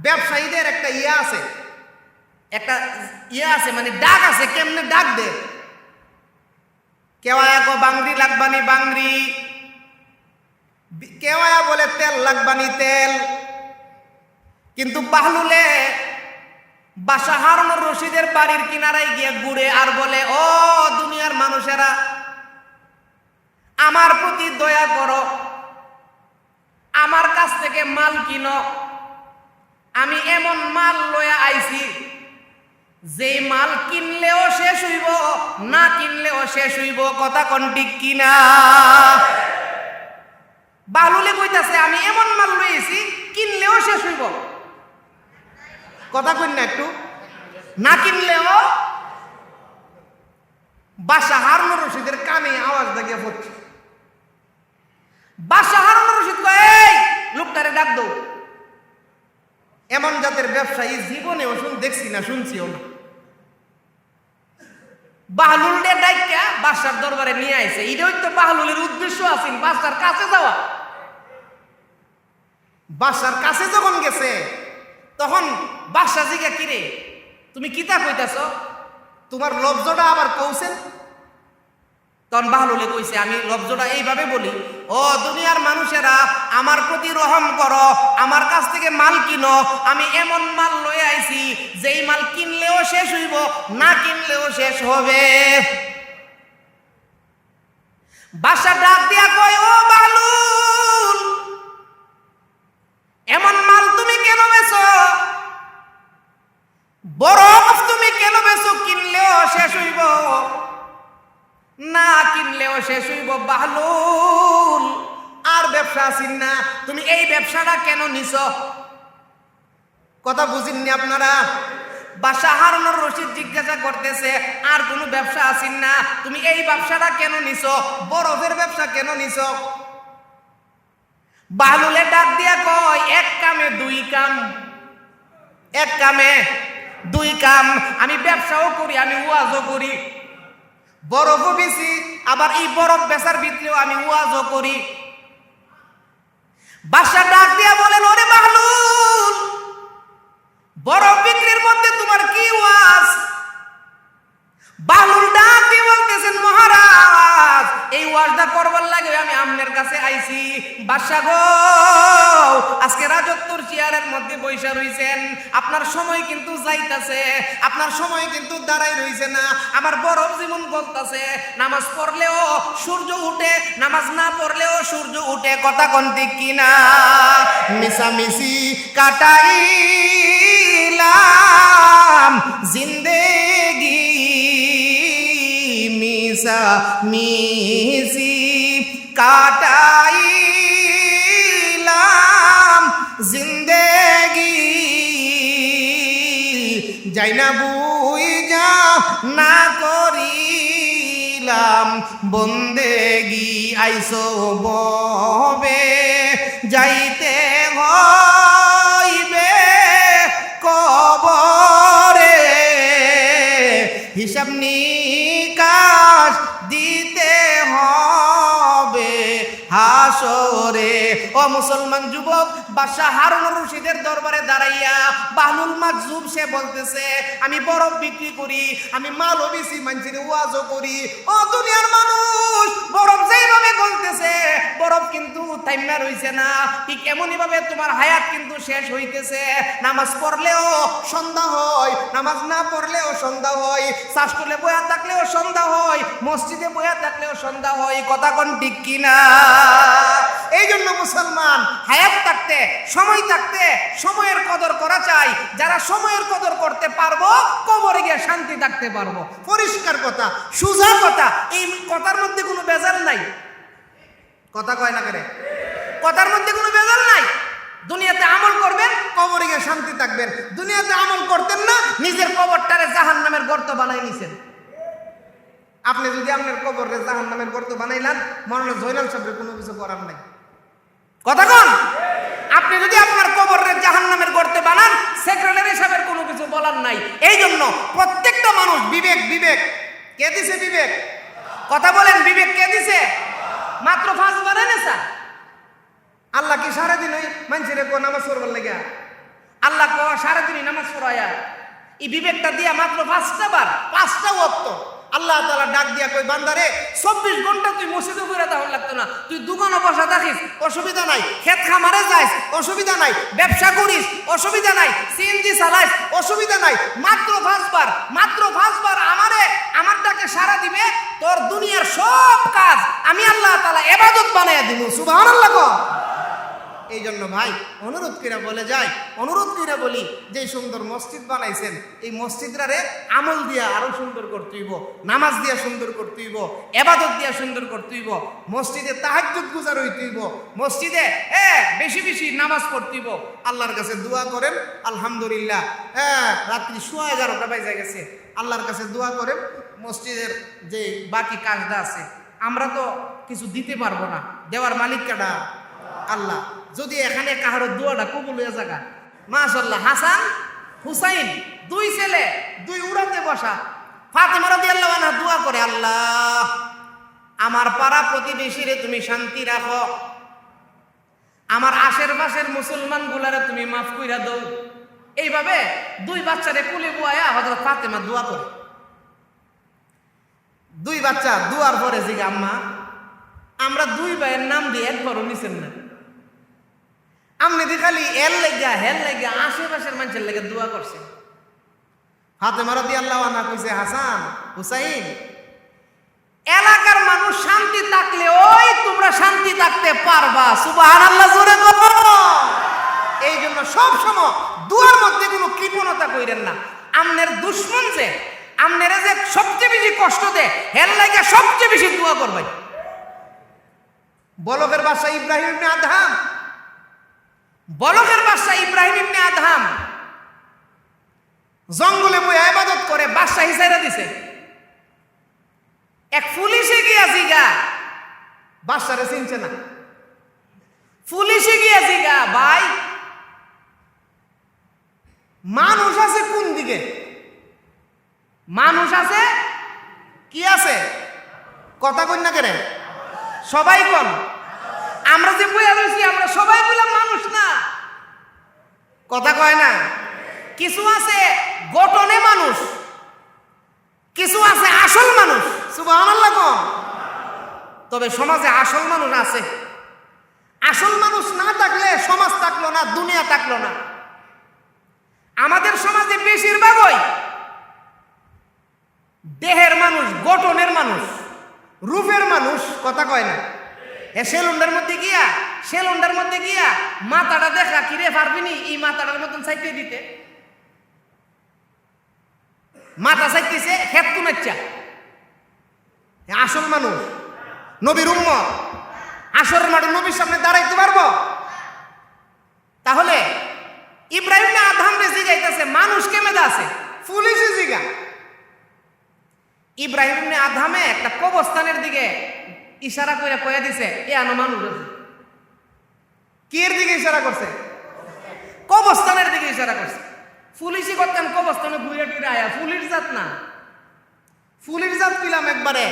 ব্যবসায়ীদের একটা আছে, একটা আছে, মানে ডাক আছে। কেমনে ডাক দে? কেওয়া কো বাংরি লাগবানি বাংরি, কেওয়া বলে তেল লাগবানি তেল। কিন্তু বাহলুলে বাদশাহ হারুনুর রশিদের বাড়ির কিনারায় গিয়ে ঘুরে আর বলে, ও দুনিয়ার মানুষেরা, আমার প্রতি দয়া করো, আমার কাছ থেকে মাল কিনো। আমি এমন মাল লইয়া আইছি যে মাল কিনলেও শেষ হইব, না কিনলেও শেষ হইব। কথা কোন ঠিক কিনা? বাহলুলে কইতাছে, আমি এমন মাল লইছি কিনলেও শেষ হইব। কথা কই না একটু? না কিনলেও। বাদশাহ হারুনুর রশিদের কানে আওয়াজ লাগিয়ে পড়ছে। বাদশাহ হারুনুর রশিদ কয়, এই লোকটারে ডাক দাও। এমন জাতের ব্যবসায়ী জীবনেও দেখছি না, শুনছিও না। বাহলুলকে ডাইকা বাদশার দরবারে নিয়ে আইছে। এটাই তো বাহলুলের উদ্দেশ্য আছে, বাদশার কাছে যাওয়া। বাদশার কাছে যখন গেছে, তখন বাদশা জিজ্ঞা, কিরে তুমি কিতা কইতাছ? তোমার লব্জটা আবার কৌছেন? তখন বাহলুলে কইছে, আমি লব্জটা এইভাবে বলি, ও দুনিয়ার মানুষেরা, আমার প্রতি রহম করো, আমার কাছ থেকে মাল কিনো। আমি এমন মাল লয়ে আইছি যেই মাল কিনলেও শেষ হইব, না কিনলেও শেষ হবে। বাদশা ডাক দিয়া কয়, ও বাহলুল, এমন মাল তুমি কেন বেচো? বরফ তুমি কেন বেচো? কিনলেও শেষ হইব, না কিনলেও শেষ হইব। বাহলুল, আর ব্যবসা আছেন না, তুমি এই ব্যবসাটা কেন নিছ? কথা বুঝিননি আপনারা? বাদশাহ হারুনুর রশিদ জিজ্ঞাসা করতেছে, আর কোনো ব্যবসা আছেন না, তুমি এই ব্যবসাটা কেন নিছ? বরফের ব্যবসা কেন নিছ? বাহলুলে ডাক দিয়া কয়, এক কামে দুই কাম। এক কামে দুই কাম। আমি ব্যবসাও করি, আমি ওয়াজও করি। বরফও বেশি, আবার এই বরফ বেচার ভিতরেও আমি ওয়াজও করি। বাদশা ডাক দিয়া বলেন, ওরে বাহলুল, বরফ বিক্রির মধ্যে তোমার কি ওয়াজ? বাহলুল ডাক দিয়ে বলতেছেন, মহারাজ, এই ওয়াজটা করবার লাগে আমি আপনার কাছে আইছি। বাদশা গো, আজকে রাজত্বর চেয়ারের মধ্যে বৈশা রইছেন, আপনার সময় কিন্তু যাইতাছে, আপনার সময় কিন্তু দাঁড়াই রইছে না। আমার বরফ জীবন গলতাছে, নামাজ পড়লেও সূর্য উঠে, নামাজ না পড়লেও সূর্য উঠে। কথা কোন ঠিক কিনা? মিশামিশি কাটাইলাম জিন্দেগি, মিশামিশি কাটাইলাম জিন্দেগি, যাই না বুইজা না করিলাম বন্দেগি। আইসো ববে যাইতে হইবে কবরে, হিসাব নিকাশ দিতে হবে হাসরে। ও মুসলমান যুবক, বাদশা হারুন রশিদের দরবারে দাঁড়াইয়া বাহলুল মাকজুব সে বলতেছে, আমি বরফ বিক্রি করি, আমি মাল বেশি, মানুষের ওয়াজও করি। ও দুনিয়ার মানুষ, বরফ যেইভাবে গলতেছে, বরফ কিন্তু থাইমা রইছে না, ঠিক এমনই ভাবে তোমার হায়াত কিন্তু শেষ হইতেছে। নামাজ পড়লেও সন্ধ্যা হয়, নামাজ না পড়লেও সন্ধ্যা হয়, শাসলে বয়া থাকলেও সন্ধ্যা হয়, মসজিদে বয়া থাকলেও সন্ধ্যা হয়। কথা কোন ঠিক কিনা? এই জন্য মুসলমান হায়াত থাকতে, সময় থাকতে সময়ের কদর করা চাই। যারা সময়ের কদর করতে পারবো, কবরে গিয়ে শান্তি থাকতে পারবো। পরিষ্কার কথা, সুজা কথা, এই কথার মধ্যে কোনো বেজাল নাই। কথা কয় না করে, কথার মধ্যে কোনো বেজাল নাই। দুনিয়াতে আমল করবেন, কবরে গিয়ে শান্তি থাকবেন। দুনিয়াতে আমল করতেন না, নিজের কবরটারে জাহান্নামের গর্ত বানাই নিছেন। আপনি যদি আপনার কবরে জাহান্নামের গর্ত বানাইলেন, মরণে জয়নাল সাহেবের কোনো কিছু করার নাই। কথা কোন? আপনি যদি আপনার কবরে জাহান্নামের গর্তে বানান, সেক্রেটারি সাহেবের কোনো কিছু বলার নাই। এই জন্য প্রত্যেকটা মানুষ বিবেক, বিবেক কে দিছে? বিবেক। কথা বলেন, বিবেক কে দিছে? মাত্র 5 বার এনেছা। আল্লাহ কি সারাদিন ওই মানুষের নামাজ পড়বার লাগে? আল্লাহ ক সারাদিনই নামাজ পড়ায়া এই বিবেকটা দিয়া মাত্র 5টা বার, 5টা ওয়াক্ত আল্লাহ তাআলা ডাক দিয়া কই, বান্দারে 24 ঘন্টা তুই মসজিদে ঘুরে তাহলে লাগতো না, তুই দোকানে বসা থাকিস অসুবিধা নাই, ক্ষেত খামারে যাইস অসুবিধা নাই, ব্যবসা করিস অসুবিধা নাই, সিএনজি চালাইস অসুবিধা নাই, মাত্র 5 বার, মাত্র 5 বার আমার ডাকে সারা দিবে, তোর দুনিয়ার সব কাজ আমি আল্লাহ তাআলা ইবাদত বানায়া দিব। সুবহানাল্লাহ। এই জন্য ভাই অনুরোধ করে বলে যাই, অনুরোধ করে বলি, যে সুন্দর মসজিদ বানাইছেন, এই মসজিদটারে আমল দিয়া আরো সুন্দর করতে হইব, নামাজ দিয়া সুন্দর করতে হইব, ইবাদত দিয়া সুন্দর করতে হইব, মসজিদে তাহাজ্জুদ গুজার হইতে হইব, মসজিদে বেশি বেশি নামাজ পড়তে হইব। আল্লাহর কাছে দোয়া করেন। আলহামদুলিল্লাহ, রাত্রি 11:30 বাজে গেছে। আল্লাহর কাছে দোয়া করেন, মসজিদের যে বাকি কাজটা আছে আমরা তো কিছু দিতে পারবো না, দেওয়ার মালিক কাটা আল্লাহ। যদি এখানে কাহারো দোয়াটা কবুল হয়ে যাগা, মাশাআল্লাহ, হাসান হুসাইন 2 ছেলে 2 উড়াতে বসা, ফাতেমা রাদিয়াল্লাহু আনহা দোয়া করে, আল্লাহ আমার পাড়া প্রতিবেশীরে তুমি শান্তি রাখো, আমার আশেপাশের মুসলমান গুলারে তুমি মাফ কইরা দাও। এইভাবে 2 বাচ্চারে কুলে বুয়ায়া হযরত ফাতেমা দোয়া করে। 2 বাচ্চা দোয়ার পরে জিগা, আম্মা আমরা 2 ভাইয়ের নাম দিয়ে একবারও নিছেন না, আমনে দি খালি এর লাগা হের লাগা আশেপাশের মানুষের লাগা দোয়া করছে। ফাতেমা রাদিয়াল্লাহু আনহা কইছে, হাসান হুসাইন, এলাকার মানুষ শান্তি থাকলে ওই তোমরা শান্তি থাকতে পারবা। সুবহানাল্লাহ, জোরে বলো। এই জন্য সব সময় দুয়ার মধ্যে কোনো কৃপণতা কইরেন না। আমনের দুশমন যে আমনেরে যে সবচেয়ে বেশি কষ্ট দেয়, হের লাগা সবচেয়ে বেশি দোয়া করবে। বলকের বাদশা ইব্রাহিম ইবনে আদহাম, বলকের বাদশা ইব্রাহিম ইবনে আদহাম জঙ্গলে বই ইবাদত করে বাদশা হিসাইরা দিছে। এক পুলিশে গিয়া জিগা, বাদশারে চিনছে না, পুলিশে গিয়া জিগা, ভাই মানুষ আছে কোন দিকে? মানুষ আছে কি আছে? কথা কই না কেন? সবাই কোন? আমরা যে বইয়া রয়েছি আমরা সবাই বললাম মানুষ না, কথা কয় না? কিছু আছে গঠনে মানুষ, কিছু আছে আসল মানুষ। সুবহানাল্লাহ কোন? তবে সমাজে আসল মানুষ আছে। আসল মানুষ না থাকলে সমাজ থাকলো না, দুনিয়া থাকলো না। আমাদের সমাজে বেশিরভাগই দেহের মানুষ, গঠনের মানুষ, রূপের মানুষ, কথা কয় না? সেলুন্ডার মধ্যে গিয়া মাথাটা দেখা কিরে পারবি নি এই মাথাটার মতন সাইতে দিতে, মাথা সাইতেছে হেত কুনাচ্চা। আসল মানুষ নবীর উম্মত আসরের মাঠে নবীর সামনে দাঁড়াইতে পারবো? তাহলে ইব্রাহিম না আদম রে জিগাইতেছে মানুষ কেমনে আছে? পুলিশে জিগা। ইব্রাহিম ইবনে আদমে একটা কবরস্থানের দিকে ইশারা করে কয়ে দিছে এ আনো মানুষ আছে। কি এর দিকে ইশারা করছে? কবরস্থানের দিকে ইশারা করছে। পুলিশই করতেন কবরস্থানে ঘুরে টুরে আয়া, ফুলির জাত না। ফুলির জাত দিলাম একবারে,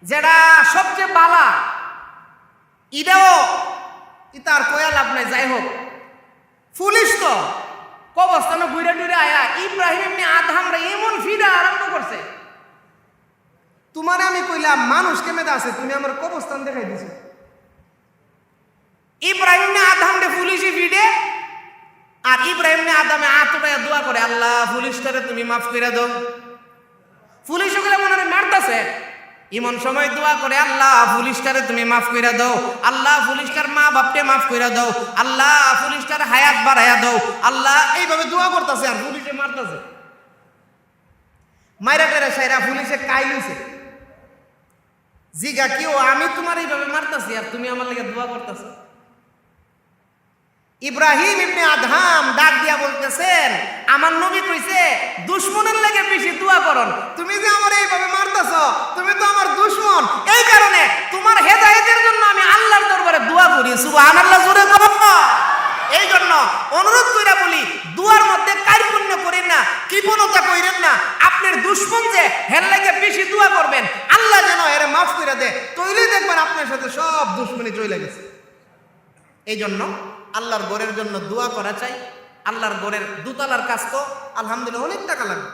যেটা সবচেয়ে বালা, ইটাও ইতার কয়া লাভ নাই। যাই হোক, পুলিশ তো কবরস্থানে ঘুরে টুরে আয়া ইব্রাহিম ইবনে আদম রে এমন ফিডা আরম্ভ করছে। তোমারে আমি কইলাম মানুষ কেমনে আছে, তুমি আমার কবরস্থান দেখাই দিছো। ইব্রাহিম ইবনে আদম রে পুলিশই ফিডে, আর ইব্রাহিম ইবনে আদমে আতটায় দোয়া করে আল্লাহ পুলিশটারে তুমি মাফ করে দাও। পুলিশ ওগুলো মনে হয় মারতাছে, এমন সময় দোয়া করে আল্লাহ পুলিশটারে তুমি মাফ করে দাও, আল্লাহ পুলিশটার মা বাপকে মাফ করে দাও, আল্লাহ পুলিশটার হায়াত বাড়াইয়া দাও, আল্লাহ এইভাবে দোয়া করতেছে আর পুলিশে মারতেছে। মাইরা টেরা সাইরা পুলিশে কাইলিছে। জিগা কেউ আমি তোমার এইভাবে মারতেছি আর তুমি আমার লাগে দোয়া করতেছো। ইব্রাহিম ইবনে আদম ডাক দিয়া বলতেছেন আমার নবী কইছে দুশমনের লাগে বেশি দোয়া করুন, তুমি যে আমার এইভাবে মারতেছো তুমি তো আমার দুশমন, এই কারণে তোমার হেদায়েতের জন্য আমি আল্লাহর দরবারে দোয়া করি। সুবহানাল্লাহ জোরে বলো। এই জন্য অনুরোধ কইরা বলি দুয়ার মধ্যে কার্পণ্য করেন না, কৃপণতা কইরেন না। আপনার দুশমন যে হের লাগে বেশি দোয়া করবেন আল্লাহ যেন এর মাফ করে দেয়, তইলেই দেখবেন আপনার সাথে সব দুশমনি চলে গেছে। এই জন্য আল্লাহর ঘরের জন্য দোয়া করা চাই। আল্লাহর ঘরের দুতলার কাজ তো আলহামদুলিল্লাহ অনেক টাকা লাগবে।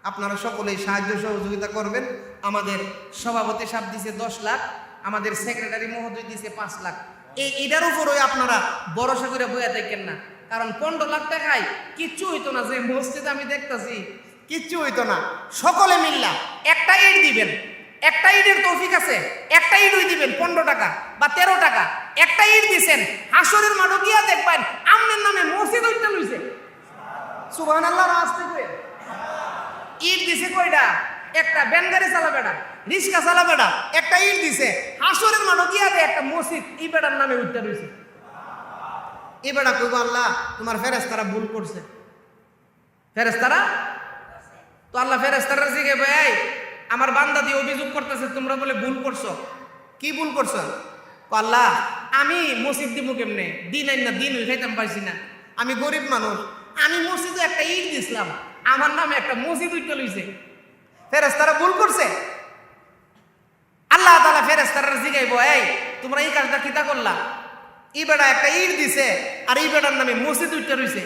আপনারা সকলেই সাহায্য সহযোগিতা করবেন। আমাদের সভাপতি সাহেব দিছে 10 লাখ, আমাদের সেক্রেটারি মহোদয় দিছে 5 লাখ। এটার উপরই আপনারা ভরসা করে বইয়া দেখেন না, কারণ 15 লাখ টাকায় কিচ্ছু হইতো না। যে মসজিদ আমি দেখতেছি কিচ্ছু হইতো না। সকলে মিল্লা একটা ইট দিবেন, একটা ইটের তৌফিক আছে, একটা ইটই দিবেন 15 টাকা বা 13 টাকা। একটা ইট দিছেন, হাসরের মাঠে গিয়া দেখবেন আমনের নামে মসজিদ হইতে লইছে। সুবহানাল্লাহ। আসতে কই ইট দিছে কয়টা? একটা। ব্যানগাড়ি চালাবে না, রিক্সা চালাবে না, একটা ইট দিছে। হাসরের মাঠে গিয়া দে একটা মসজিদ ই বেটার নামে উঠতে রইছে। এই বেটা কইবো আল্লাহ তোমার ফেরেশতারা ভুল করছে। ফেরেশতারা তো আল্লাহ ফেরেশতারা জিগে ভাই আমার বান্দা দিয়ে অভিযোগ করতেছে তোমরা বলে ভুল করছো। কি ভুল করছো? আল্লাহ আমি মসজিদ দিব কেমনে, দিন আইন না দিন খাইতাম পাইছি না, আমি গরিব মানুষ, আমি মসজিদে একটা ইট দিছিলাম, আমার নামে একটা মসজিদ উঠতে লইছে। ফেরেশতারা ভুল করছে। আল্লাহ তাআলা ফেরেশতারা জিগাইবো এই তোমরা এই কাজটা কিতা করলা? ই বেটা একটা ইট দিছে আর এই বেটার নামে মসজিদ উঠতে রইছে।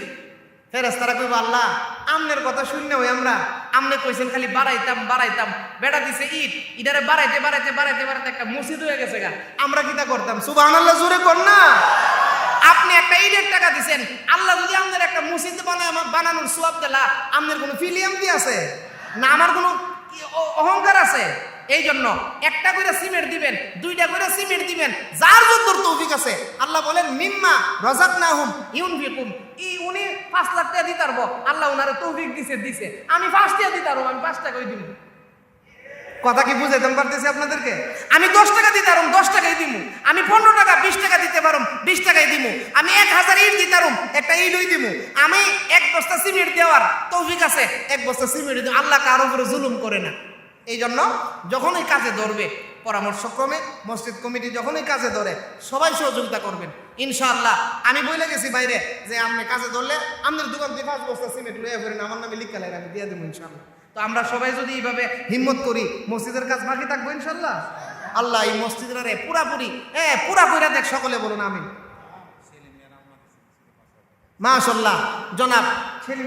ফেরেশতারা কইবো আল্লাহ আমনের কথা শুননে হই আমরা, আমনে কইছেন খালি বাড়াইতাম বাড়াইতাম, বেটা দিছে ইট, ইটারে বাড়াইতে বাড়াইতে বাড়াইতে বাড়াইতে একটা মসজিদ হয়ে গেছে গা, আমরা কিতা করতাম? সুবহানাল্লাহ জোরে কর না। আপনি একটা ইটের টাকা দিছেন, আল্লাহ যদি আমাদের একটা মসজিদ বানানোর সওয়াব দিলা, আমাদের কোনো ফিলিয়ামতি আছে না? আমার কোনো অহংকার আছে? এই জন্য একটা করে সিমেন্ট দিবেন, 2টা করে সিমেন্ট দিবেন, যার যতদূর তৌফিক আছে। আল্লাহ বলেন মিম্মা রাযাকনাহুম ইউনফিকুন, উনি 5 লাখ টাকা দিতে পারবো, আল্লাহ উনারে তৌফিক দিছে। আমি 5 টাকা দিতে পারবো, আমি 5 টাকাই দিব। কথা কি বুঝাইতে পারতেছি আপনাদেরকে? আমি 10 টাকা দিতে পারুম, 10 টাকাই দিব। আমি 15 টাকা 20 টাকা দিতে পারুম, 20 টাকাই দিব। আমি 1000 ইট দিতে পারুম, একটা ইটই দিব। আমি 1 বস্তা সিমেন্ট দেওয়ার তৌফিক আছে, 1 বস্তা সিমেন্ট দিব। আল্লাহ কারো উপরে জুলুম করে না। এই জন্য যখনই কাজে ধরবে পরামর্শক্রমে মসজিদ কমিটি যখনই কাজে ধরে সবাই সহযোগিতা করবেন ইনশাআল্লাহ। আমি বলে গেছি বাইরে যে আপনি কাজে ধরলে আমাদের দোকান থেকে 5 বস্তা সিমেন্ট লইয়া ফেরেন, আমার নামে লিখা লাগে আমি দিয়ে দেবো ইনশাআল্লাহ। তো আমরা সবাই যদি এইভাবে হিম্মত করি, মসজিদের কাজ বাকি থাকবো ইনশাল্লাহ। আল্লাহ এই মসজিদের পুরাপুরি পুরা কইরা দেখ, সকলে বলুন আমিন। মাশাআল্লাহ জনাব ছেলে